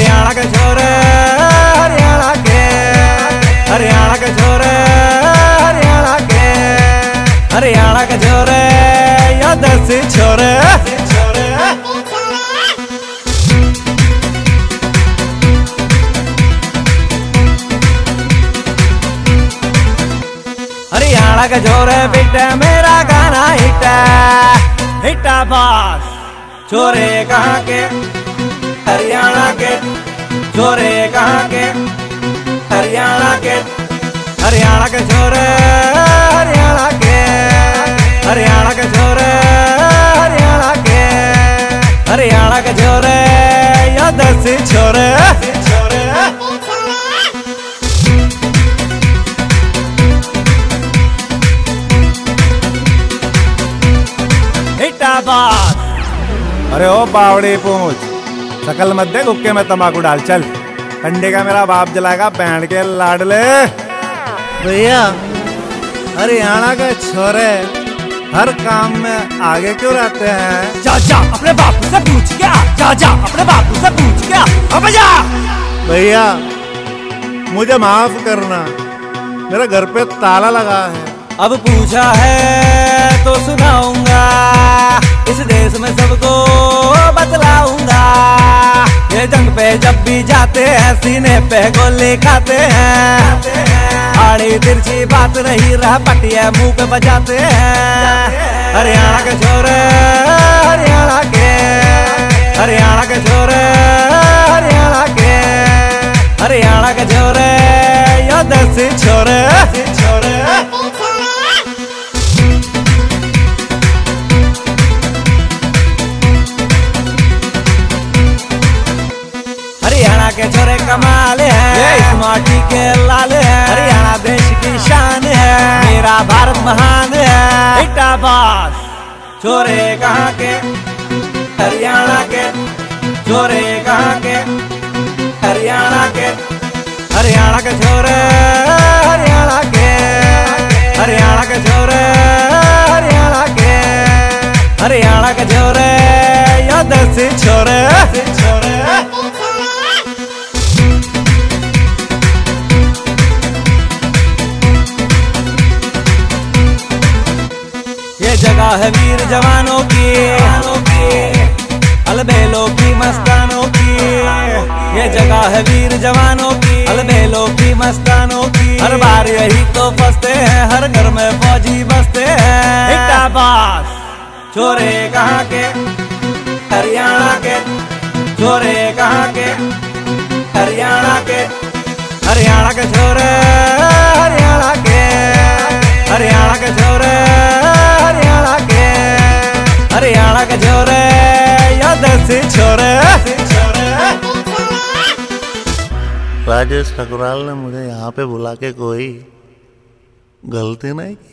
हरियाणा के छोरे, हरियाणा के, हरियाणा के छोरे, हरियाणा के, हरियाणा के छोरे या देसी छोरे। हरियाणा के छोरे बेटा मेरा गाना हिटा हिटा बास। छोरे कहाँ के, हरियाणा के, छोरे कहाँ के, हरियाणा के, हरियाणा के छोरे, हरियाणा के, हरियाणा के छोरे, हरियाणा के, हरियाणा के छोरे या देसी छोरे। अरे ओ बावड़ी पूछ, शकल मत दे गुक्के में तंबाकू डाल। चल ठंडे का मेरा बाप जलाएगा बैंड के लाडले। भैया हरियाणा के छोरे हर काम में आगे क्यों रहते हैं? जा जा अपने बापू से पूछ क्या, जा जा अपने बापू से पूछ क्या। अब जा भैया मुझे माफ करना, मेरे घर पे ताला लगा है। अब पूछा है तो सुनाऊंगा, इस देश में सबको बतलाऊंगा। ये जंग पे जब भी जाते हैं सीने पे गोली खाते हैं। आड़ी तिरछी बात नहीं रह पटिया मुंह पे बजाते हैं। हरियाणा के छोरे, हरियाणा के, हरियाणा के छोरे, हरियाणा के, हरियाणा के छोरे या देसी छोरे। हरियाणा के छोरे कमाल है, इस माटी के लाल है। हरियाणा देश की शान है, मेरा भारत महान है। हिटा बास। छोरे कहाँ के, हरियाणा के, छोरे कहाँ के, हरियाणा के, हरियाणा के छोरे, हरियाणा के, हरियाणा के छोरे, हरियाणा के, हरियाणा के छोरे या देसी छोरे। ये जगह है वीर जवानों की, अलबेलों की मस्तानों की। ये जगह है वीर जवानों की, अलबेलों की मस्तानों की। हर बार यही तो फंसते हैं, हर घर में फौजी बसते हैं। हिटा बास। छोरे कहाँ के, हरियाणा के, छोरे कहाँ के, हरियाणा के, हरियाणा के छोरे, हरियाणा के, हरियाणा के छोरे, हरियाणा के, हरियाणा के छोरे या देसी छोरे। राजेश ठकुराल ने मुझे यहाँ पे बुला के कोई गलती नहीं की।